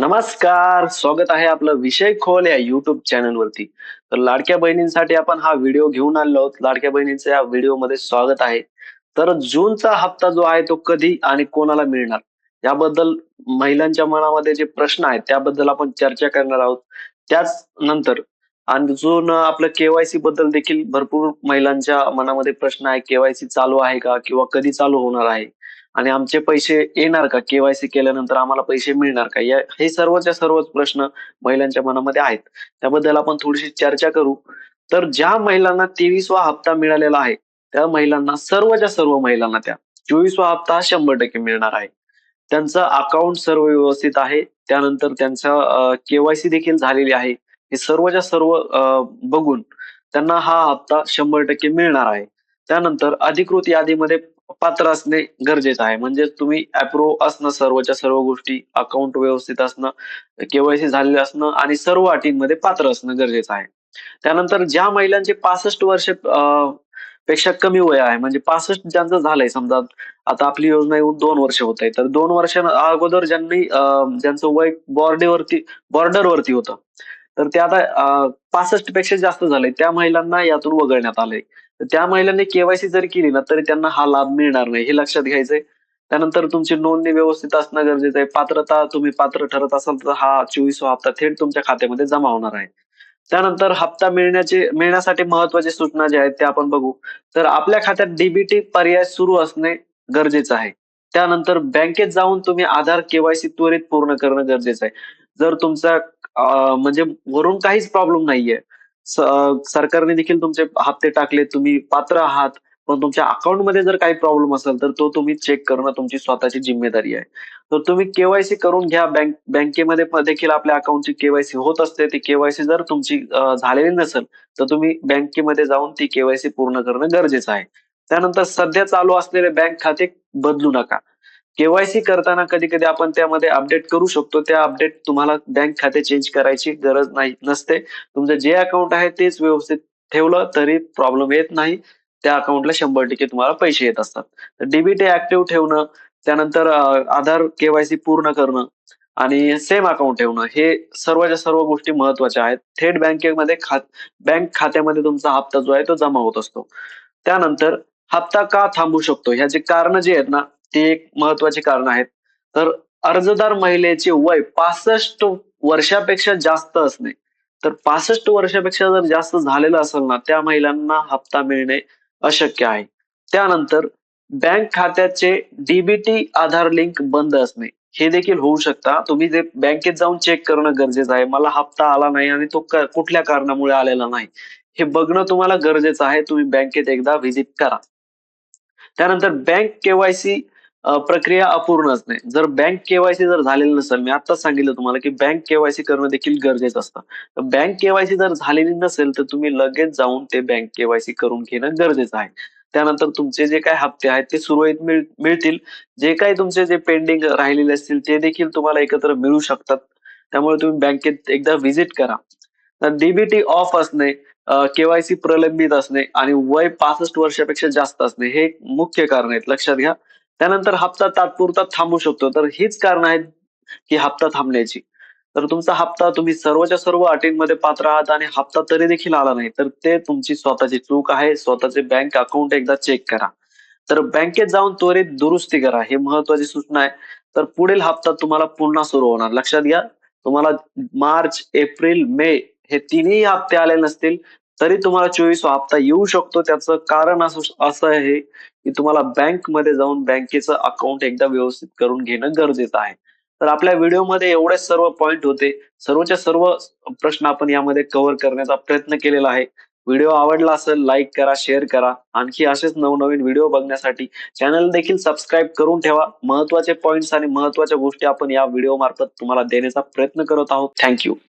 नमस्कार, स्वागत आहे आपलं विषय खोल या YouTube चॅनलवरती. तर लाडक्या बहिणींसाठी आपण हा व्हिडिओ घेऊन आलेलो आहोत. लाडक्या बहिणींचं या व्हिडिओमध्ये स्वागत आहे. तर जूनचा हप्ता जो आहे तो कधी आणि कोणाला मिळणार? याबद्दल महिलांच्या मनामध्ये जे प्रश्न आहेत त्याबद्दल आपण चर्चा करणार आहोत. त्याच नंतर अजून आपलं के बद्दल देखील भरपूर महिलांच्या मनामध्ये प्रश्न आहे. के चालू आहे का? किंवा कधी चालू होणार आहे? आणि आमचे पैसे येणार का? के केल्यानंतर आम्हाला पैसे मिळणार का? हे सर्वच्या सर्वच प्रश्न महिलांच्या मनामध्ये आहेत. त्याबद्दल आपण थोडीशी चर्चा करू. तर ज्या महिलांना 23वा हप्ता मिळालेला आहे, त्या महिलांना सर्वच्या सर्व महिलांना 24वा हप्ता हा 100% मिळणार आहे. त्यांचं अकाउंट सर्व व्यवस्थित आहे. त्यानंतर त्यांचा के देखील झालेली आहे. हे सर्वच्या सर्व बघून त्यांना हा हप्ता 100% मिळणार आहे. त्यानंतर अधिकृत यादीमध्ये पात्र असणे गरजेचं आहे. म्हणजे तुम्ही अप्रूव्ह असणं सर्वच्या सर्व गोष्टी, अकाउंट व्यवस्थित असणं, के झालेलं असणं आणि सर्व अटींमध्ये पात्र असणं गरजेचं आहे. त्यानंतर ज्या महिलांचे 65 वर्ष पेक्षा कमी वय आहे, म्हणजे 65 ज्यांचं झालंय समजा, आता आपली योजना येऊन 2 वर्ष होत आहे. तर 2 वर्षां अगोदर ज्यांचं वय बॉर्डरवरती होतं, तर ते आता 65 पेक्षा जास्त झालंय, त्या महिलांना यातून वगळण्यात आलंय. तर त्या महिलांनी के जरी केली ना, तरी त्यांना हा लाभ मिळणार नाही, हे लक्षात घ्यायचंय. त्यानंतर तुमची नोंदणी व्यवस्थित असणं गरजेचं आहे. तुम्ही पात्र ठरत असाल तर हा 24वा हप्ता थेट तुमच्या खात्यामध्ये जमा होणार आहे. त्यानंतर हप्ता मिळण्यासाठी महत्त्वाच्या सूचना ज्या आहेत त्या आपण बघू. तर आपल्या खात्यात डीबीटी पर्याय सुरू असणे गरजेचं आहे. त्यानंतर बँकेत जाऊन तुम्ही आधार के त्वरित पूर्ण करणं गरजेचं आहे. जर तुमचा म्हणजे वरून काहीच प्रॉब्लेम नाहीये. सरकारने देखील तुमचे हप्ते टाकले, तुम्ही पात्र आहात. पण तुमच्या अकाउंटमध्ये जर काही प्रॉब्लेम असेल तर तो तुम्ही चेक करणं तुमची स्वतःची जिम्मेदारी आहे. तर तुम्ही के करून घ्या. बँकेमध्ये देखील आपल्या अकाउंटची के होत असते. ती के जर तुमची झालेली नसेल, तर तुम्ही बँकेमध्ये जाऊन ती के पूर्ण करणं गरजेचं आहे. त्यानंतर सध्या चालू असलेले बँक खाते बदलू नका. के करताना कधी-कधी आपण त्यामध्ये अपडेट करू शकतो. त्या अपडेट तुम्हाला बँक खाते चेंज करायची गरज नसते. तुमचं जे अकाउंट आहे तेच व्यवस्थित ठेवलं तरी प्रॉब्लेम येत नाही. त्या अकाउंटला 100% तुम्हाला पैसे येत असतात. तर डीबीटी ॲक्टिव्ह ठेवणं, त्यानंतर आधार के पूर्ण करणं आणि सेम अकाउंट ठेवणं, हे सर्वच्या सर्व गोष्टी महत्त्वाच्या आहेत. थेट बँक खात्यामध्ये तुमचा हप्ता जो आहे तो जमा होत असतो. त्यानंतर हप्ता का थांबू शकतो? ह्याची कारणं जी आहेत ना, ती एक महत्त्वाची कारणं आहेत. तर अर्जदार महिलेचे वय 65 वर्षापेक्षा जास्त असणे. तर 65 वर्षापेक्षा जर जास्त झालेलं असेल ना, त्या महिलांना हप्ता मिळणे अशक्य आहे. त्यानंतर बँक खात्याचे डीबीटी आधार लिंक बंद असणे. हे देखील होऊ शकतं. तुम्ही जे बँकेत जाऊन चेक करणं गरजेचं आहे. मला हप्ता आला नाही आणि तो कुठल्या कारणामुळे आलेला नाही, हे बघणं तुम्हाला गरजेचं आहे. तुम्ही बँकेत एकदा व्हिजिट करा. त्यानंतर बँक के प्रक्रिया अपूर्ण असणे. जर बँक के जर झालेलं नसेल, मी आत्ताच सांगितलं तुम्हाला की बँक के करणं देखील गरजेचं असतं. तर बँक के जर झालेली नसेल, तर तुम्ही लगेच जाऊन ते बँक के करून घेणं गरजेचं आहे. त्यानंतर तुमचे जे काही हप्ते आहेत ते सुरळीत मिळतील. जे काही तुमचे जे पेंडिंग राहिलेले असतील ते देखील तुम्हाला एकत्र मिळू शकतात. त्यामुळे तुम्ही बँकेत एकदा व्हिजिट करा. तर डीबीटी ऑफ असणे, के प्रलंबित असणे आणि वय 65 वर्षापेक्षा जास्त असणे, हे मुख्य कारण आहेत, लक्षात घ्या. त्यानंतर हप्ता तात्पुरता थांबू शकतो. तर हीच कारण आहेत की हप्ता थांबण्याची. तर तुमचा हप्ता तुम्ही सर्वच्या सर्व अटींमध्ये पात्र आहात आणि हप्ता तरी देखील आला नाही, तर ते तुमची स्वतःची चूक आहे. स्वतःचे बँक अकाउंट एकदा चेक करा. तर बँकेत जाऊन त्वरित दुरुस्ती करा, हे महत्त्वाची सूचना आहे. तर पुढील हप्ता तुम्हाला पुन्हा सुरू होणार. लक्षात घ्या, तुम्हाला मार्च, एप्रिल, मे हे तिन्ही हप्ते आले नसतील, तरी तुम्हाला 24वा हप्ता येऊ शकतो. त्याचं कारण असं आहे की तुम्हाला बँकमध्ये जाऊन बँकेचं अकाउंट एकदा व्यवस्थित करून घेणं गरजेचं आहे. तर आपल्या व्हिडिओमध्ये एवढेच सर्व पॉइंट होते. सर्वच्या सर्व प्रश्न आपण यामध्ये कव्हर करण्याचा प्रयत्न केलेला आहे. व्हिडिओ आवडला असेल लाईक करा, शेअर करा. आणखी असेच नवनवीन व्हिडिओ बघण्यासाठी चॅनल देखील सबस्क्राईब करून ठेवा. महत्त्वाचे पॉइंट्स आणि महत्त्वाच्या गोष्टी आपण या व्हिडिओ मार्फत तुम्हाला देण्याचा प्रयत्न करत आहोत. Thank you.